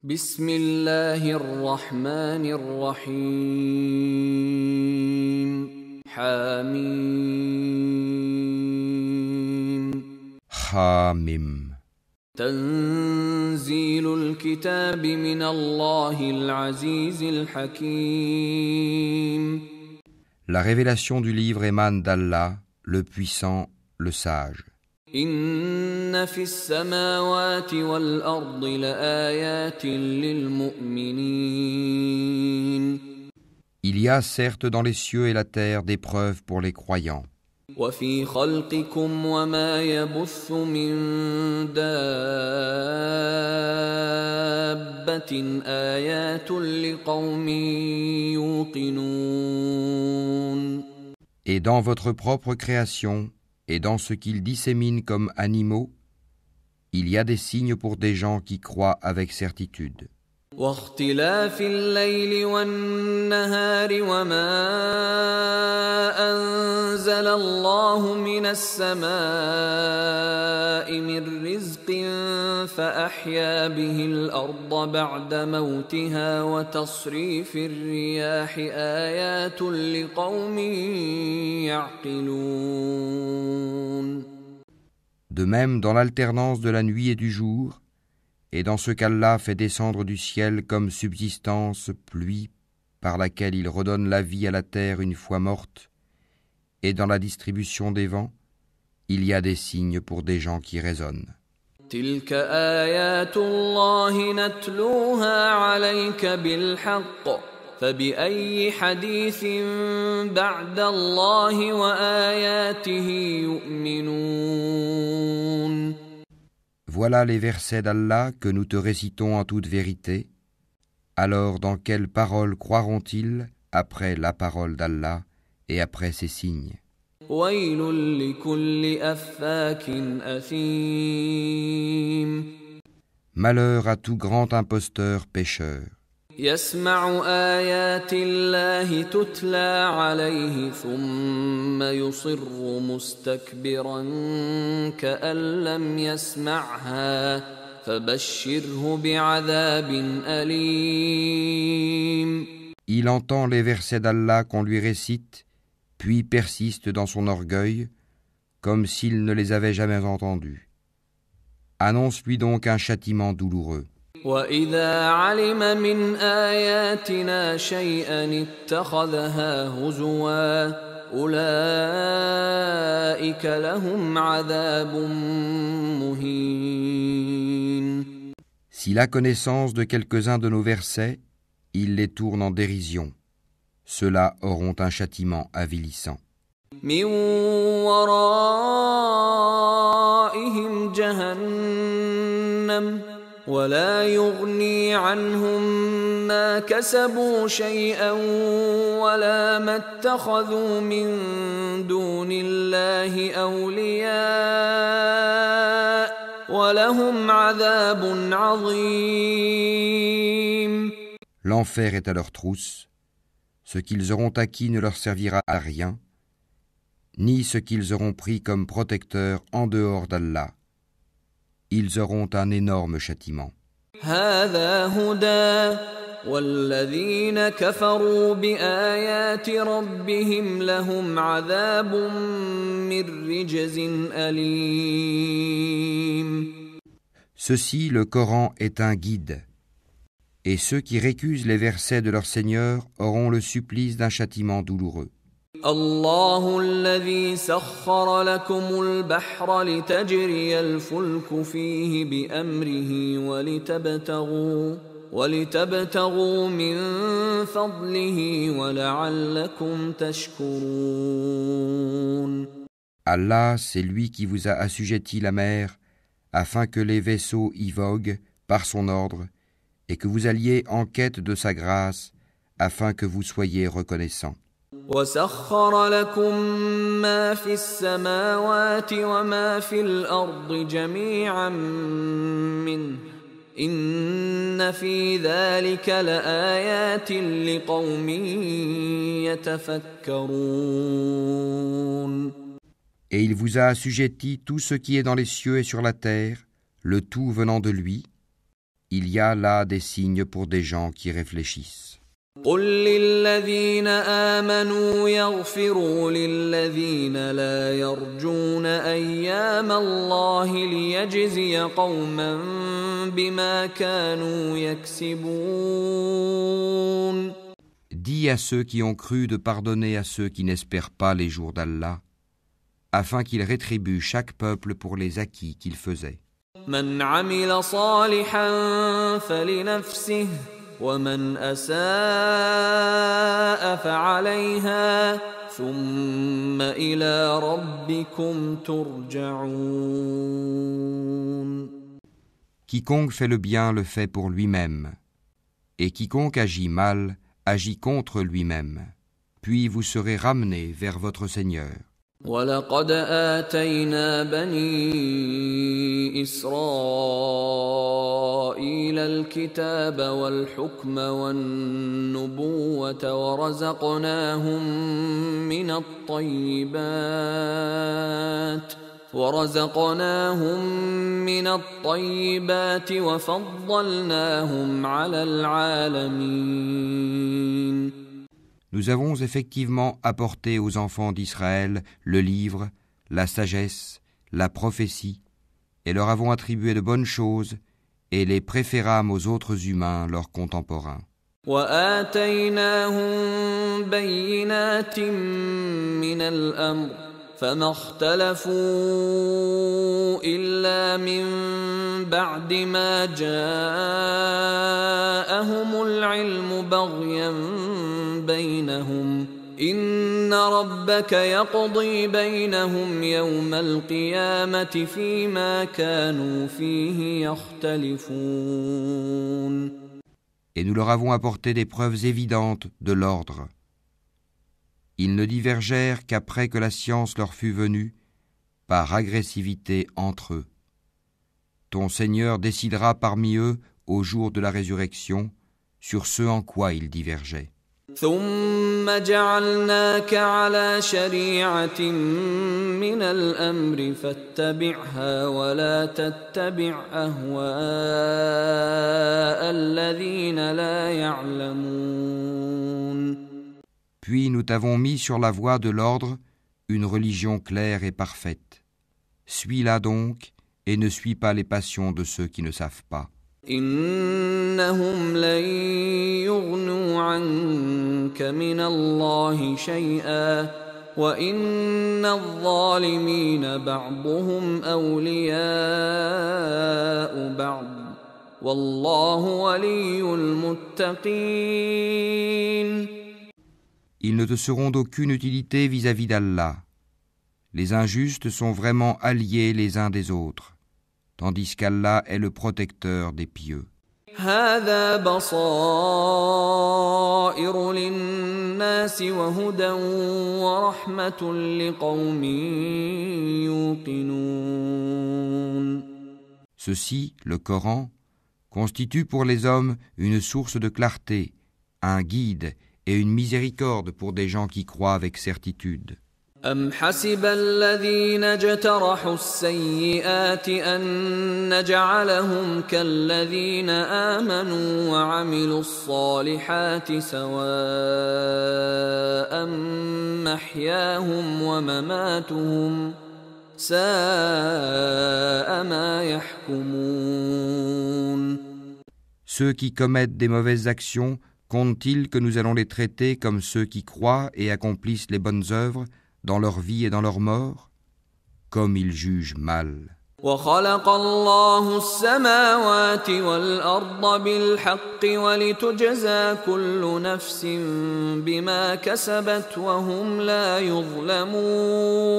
بسم الله الرحمن الرحيم حميم Hamim. تنزيل الكتاب من الله العزيز الحكيم La révélation du livre émane d'Allah, le puissant, le sage. إن في السماوات والأرض لآيات للمؤمنين Il y a certes dans les cieux et la terre des preuves pour les croyants. وفي خلقكم وما يبث من دابة آيات لقوم يوقنون Et dans votre propre création, et dans ce qu'ils disséminent comme animaux, il y a des signes pour des gens qui croient avec certitude. واختلاف الليل والنهار وما أنزل الله من السماء من رزق فأحيا به الأرض بعد موتها وتصريف الرياح آيات لقوم يعقلون. De même, dans l'alternance de la nuit et du jour, et dans ce qu'Allah fait descendre du ciel comme subsistance, pluie, par laquelle il redonne la vie à la terre une fois morte, et dans la distribution des vents, il y a des signes pour des gens qui raisonnent. تلك آيات الله نتلوها عليك بالحق فبأي حديث بعد الله وآياته يؤمنون. Voilà les versets d'Allah que nous te récitons en toute vérité. Alors dans quelle parole croiront-ils après la parole d'Allah et après ses signes? ويل لكل أفاك أثيم Malheur à tout grand imposteur pécheur, يسمع آيات الله تتلى عليه ثم يصر مستكبرا كأن لم يسمعها فبشره بعذاب أليم. il entend les versets d'Allah qu'on lui récite, puis persiste dans son orgueil, comme s'il ne les avait jamais entendus. Annonce-lui donc un châtiment douloureux. وَإِذَا عَلِمَ مِنْ آيَاتِنَا شَيْئًا اتَّخَذَهَا هُزُوًا أُولَئِكَ لَهُمْ عَذَابٌ مُهِينٌ. S'il a connaissance de quelques-uns de nos versets, il les tourne en dérision. Ceux-là auront un châtiment avilissant. مِنْ وَرَائِهِمْ جَهَنَّمُ وَلَا يُغْنِي عَنْهُمْ مَا كَسَبُوا شَيْئًا وَلَا مَا اتَّخَذُوا مِنْ دُونِ اللَّهِ أَوْلِيَاءَ وَلَهُمْ عَذَابٌ عَظِيمٌ. L'enfer est à leur trousse. Ce qu'ils auront acquis ne leur servira à rien, ni ce qu'ils auront pris comme protecteur en dehors d'Allah. Ils auront un énorme châtiment. هذا هدى والذين كفروا بآيات ربهم لهم عذاب من رجز أليم. Ceci, le Coran, est un guide. Et ceux qui récusent les versets de leur Seigneur auront le supplice d'un châtiment douloureux. الله الذي سخر لكم البحر لتجري الفلك فيه بأمره ولتبتغوا من فضله ولعلكم تشكرون. Allah, c'est lui qui vous a assujetti la mer, afin que les vaisseaux y voguent par son ordre, et que vous alliez en quête de sa grâce, afin que vous soyez reconnaissants. وسخر لكم ما في السماوات وما في الأرض جميعا منه إن في ذلك لآيات لقوم يتفكرون. Et il vous a assujetti tout ce qui est dans les cieux et sur la terre, le tout venant de lui. Il y a là des signes pour des gens qui réfléchissent. قل للذين آمنوا يغفروا للذين لا يرجون أيام الله ليجزي قوما بما كانوا يكسبون. Dis à ceux qui ont cru de pardonner à ceux qui n'espèrent pas les jours d'Allah, afin qu'il rétribue chaque peuple pour les acquis qu'il faisait. من عمل صالحا فلنفسه ومن أساء فعليها ثم إلى ربكم ترجعون. Quiconque fait le bien le fait pour lui-même, et quiconque agit mal agit contre lui-même, puis vous serez ramenés vers votre Seigneur. ولقد آتينا بني إسرائيل الكتاب والحكم والنبوة ورزقناهم من الطيبات وفضلناهم على العالمين. Nous avons effectivement apporté aux enfants d'Israël le livre, la sagesse, la prophétie, et leur avons attribué de bonnes choses, et les préférâmes aux autres humains, leurs contemporains. وآتيناهم بينات من الأمر فما اختلفوا إلا من بعد ما جاءهم العلم بغيا بينهم إن ربك يقضي بينهم يوم القيامة فيما كانوا فيه يختلفون. Et nous leur avons apporté des preuves évidentes de l'ordre. Ils ne divergèrent qu'après que la science leur fut venue, par agressivité entre eux. Ton Seigneur décidera parmi eux, au jour de la résurrection, sur ce en quoi ils divergeaient. ثم جعلناك على شريعة من الأمر فاتبعها ولا تتبع أهواء الذين لا يعلمون. Puis nous t'avons mis sur la voie de l'ordre une religion claire et parfaite. Suis-la donc et ne suis pas les passions de ceux qui ne savent pas. إنهم لن يغنوا عنك من الله شيئا وإن الظالمين بعضهم أولياء بعض والله ولي المتقين. Ils ne te seront d'aucune utilité vis-à-vis d'Allah. Les injustes sont vraiment alliés les uns des autres, tandis qu'Allah est le protecteur des pieux. هذا بصائر للناس وهدى ورحمة لقوم يوقنون. Ceci, le Coran, constitue pour les hommes une source de clarté, un guide et une miséricorde pour des gens qui croient avec certitude. أم حسب الذين اجترحوا السيئات أن نجعلهم كالذين آمنوا وعملوا الصالحات سواء محياهم ومماتهم ساء ما يحكمون. Ceux qui commettent des mauvaises actions, comptent-ils que nous allons les traiter comme ceux qui croient et accomplissent les bonnes œuvres dans leur vie et dans leur mort, comme ils jugent mal. وخلق الله السماوات والأرض بالحق ولتجزى كل نفس بما كسبت وهم لا يظلمون.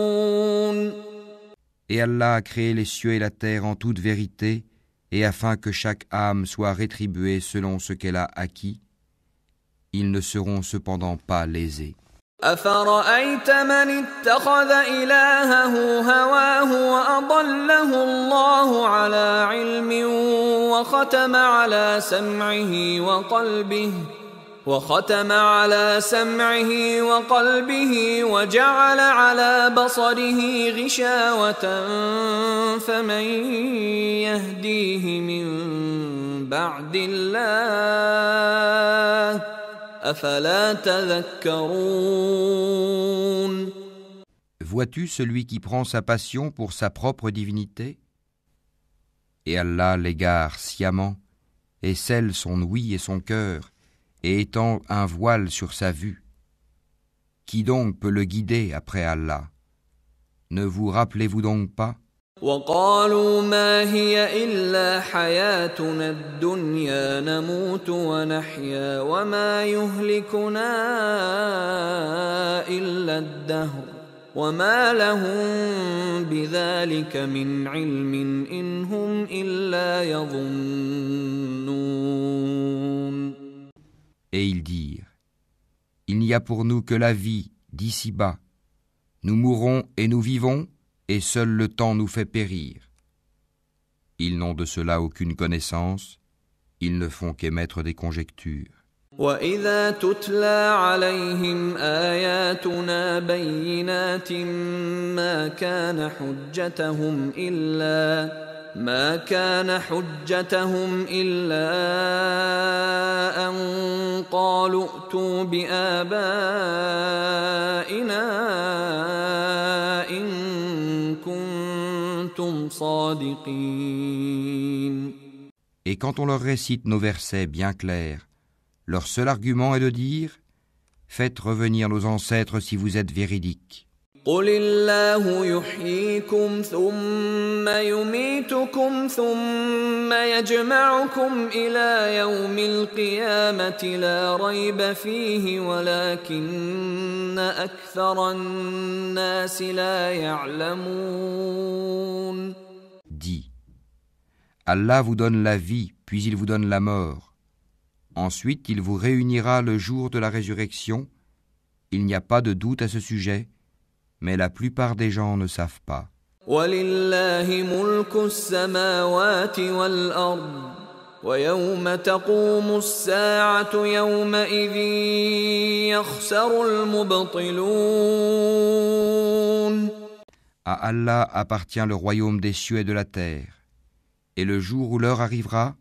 Et Allah a créé les cieux et la terre en toute vérité, et afin que chaque âme soit rétribuée selon ce qu'elle a acquis, ils ne seront cependant pas lésés. أفرأيت من اتخذ إلهه هواه وأضله الله على علم وختم على سمعه وقلبه وجعل على بصره غشاوة فمن يهديه من بعد الله أفلا تذكرون. Vois-tu celui qui prend sa passion pour sa propre divinité? Et Allah l'égare sciemment, et scelle son ouïe et son cœur, et étend un voile sur sa vue. Qui donc peut le guider après Allah? Ne vous rappelez-vous donc pas? وقالوا ما هي إلا حياتنا الدنيا نموت ونحيا وما يهلكنا إلا الدهر وما لهم بذلك من علم إن هم إلا يظنون. Et ils dirent, il n'y a pour nous que la vie d'ici-bas. Nous mourrons et nous vivons, et seul le temps nous fait périr. Ils n'ont de cela aucune connaissance, ils ne font qu'émettre des conjectures. وَإِذَا تُتْلَى عَلَيْهِمْ آيَاتُنَا بَيِّنَاتٍ ما كان حجتهم إلا أن قالوا ائتوا بآبائنا إن كنتم صادقين. Et quand on leur récite nos versets bien clairs, leur seul argument est de dire « Faites revenir nos ancêtres si vous êtes véridiques. » قل الله يحييكم ثم يميتكم ثم يجمعكم إلى يوم القيامة لا ريب فيه ولكن أكثر الناس لا يعلمون. Dis, Allah vous donne la vie, puis il vous donne la mort. Ensuite, il vous réunira le jour de la résurrection. Il n'y a pas de doute à ce sujet, mais la plupart des gens ne savent pas. وَلِلَّهِ مُلْكُ السَّمَاوَاتِ وَالْأَرْضِ وَيَوْمَ تَقُومُ السَّاعَةُ يَوْمَئِذٍ يَخْسَرُ الْمُبْطِلُونَ. À Allah appartient le royaume des cieux et de la terre. Et le jour où l'heure arrivera,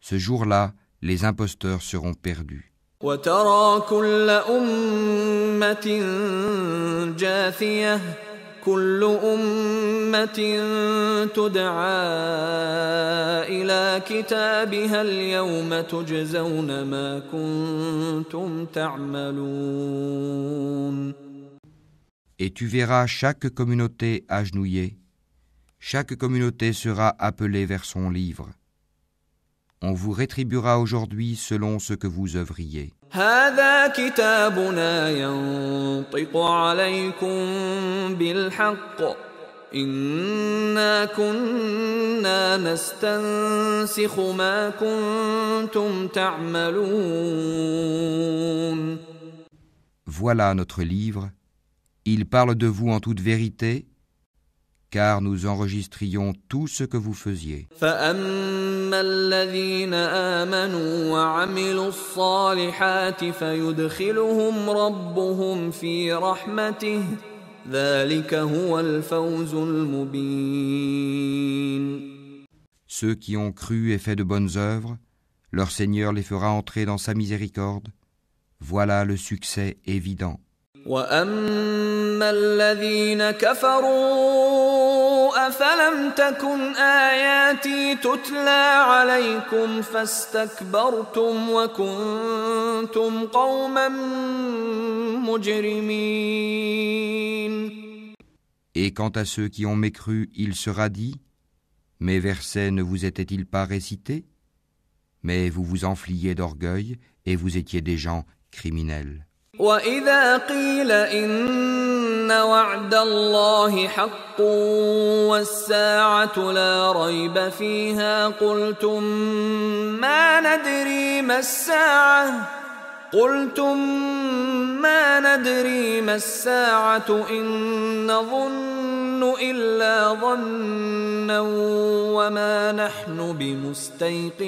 ce jour-là, les imposteurs seront perdus. وَتَرَى كُلَّ أُمَّةٍ جَاثِيَةً كُلُّ أُمَّةٍ تُدْعَى إِلَى كِتَابِهَا الْيَوْمَ تُجْزَوْنَ مَا كُنتُمْ تَعْمَلُونَ. Et tu verras chaque communauté agenouillée. Chaque communauté sera appelée vers son livre. On vous rétribuera aujourd'hui selon ce que vous œuvriez. هذا كتابنا ينطق عليكم بالحق إنا كنا نستنسخ ما كنتم تعملون. Voilà notre livre. Il parle de vous en toute vérité, car nous enregistrions tout ce que vous faisiez. فأما الذين آمنوا وعملوا الصالحات فيدخلهم ربهم في رحمته ذلك هو الفوز المبين. Ceux qui ont cru et fait de bonnes œuvres, leur Seigneur les fera entrer dans sa miséricorde. Voilà le succès évident. وَأَمَّا الَّذِينَ كَفَرُوا أَفَلَمْ تَكُنْ آيَاتِي تُتْلَى عَلَيْكُمْ فَاسْتَكْبَرْتُمْ وَكُنْتُمْ قَوْمًا مُجْرِمِينَ. Et quant à ceux qui ont mécru, il sera dit, mes versets ne vous étaient-ils pas récités? Mais vous vous enfliez d'orgueil et vous étiez des gens criminels. وَإِذَا قِيلَ إِنَّ وَعْدَ اللَّهِ حَقٌّ وَالسَّاعَةُ لَا رَيْبَ فِيهَا قُلْتُمْ مَا نَدْرِي مَا السَّاعَةُ إِن نَّظُنُّ إِلَّا ظَنًّا وَمَا نَحْنُ بِمُسْتَيْقِنِينَ.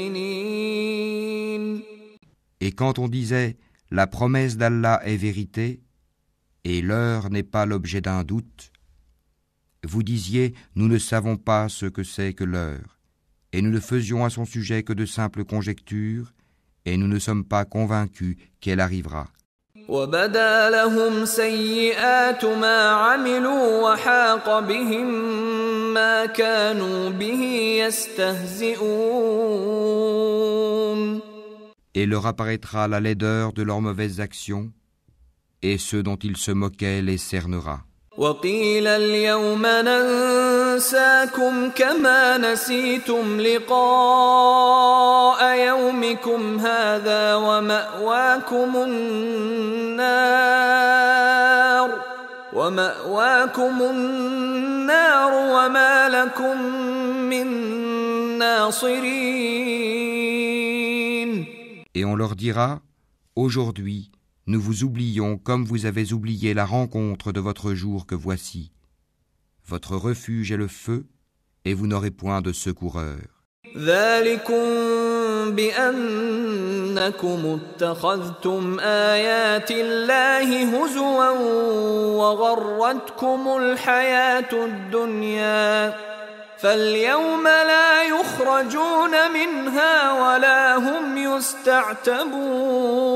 Et quand on disait la promesse d'Allah est vérité, et l'heure n'est pas l'objet d'un doute, vous disiez, nous ne savons pas ce que c'est que l'heure, et nous ne faisions à son sujet que de simples conjectures, et nous ne sommes pas convaincus qu'elle arrivera. وبدا لهم سيئات ما عملوا وحاق بهم ما كانوا به يستهزئون. Et leur apparaîtra la laideur de leurs mauvaises actions, et ceux dont ils se moquaient les cernera. وقيل اليوم ننساكم كما نسيتم لقاء يومكم هذا ومأواكم النار وما لكم من ناصرين. Et on leur dira, aujourd'hui, nous vous oublions comme vous avez oublié la rencontre de votre jour que voici. Votre refuge est le feu, et vous n'aurez point de secoureur. ذلكم بأنكم اتخذتم آيات الله هزوا وغرتكم الحياة الدنيا فاليوم لا يخرجون منها ولا هم يستعتبون.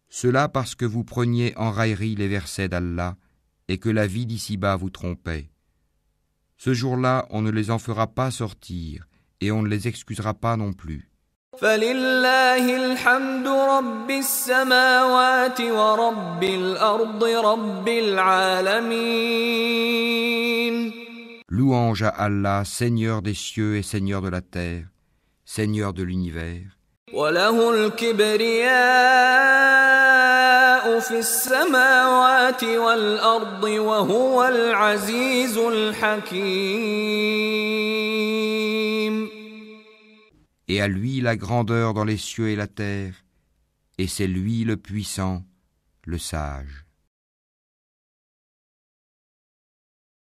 Cela parce que vous preniez en raillerie les versets d'Allah et que la vie d'ici-bas vous trompait. Ce jour-là, on ne les en fera pas sortir et on ne les excusera pas non plus. فلله الحمد رب السماوات ورب الأرض رب العالمين. Louange à Allah, Seigneur des cieux et Seigneur de la terre, Seigneur de l'univers. وله الكبرياء في السماوات والأرض وهو العزيز الحكيم. Et à lui la grandeur dans les cieux et la terre, et c'est lui le puissant, le sage.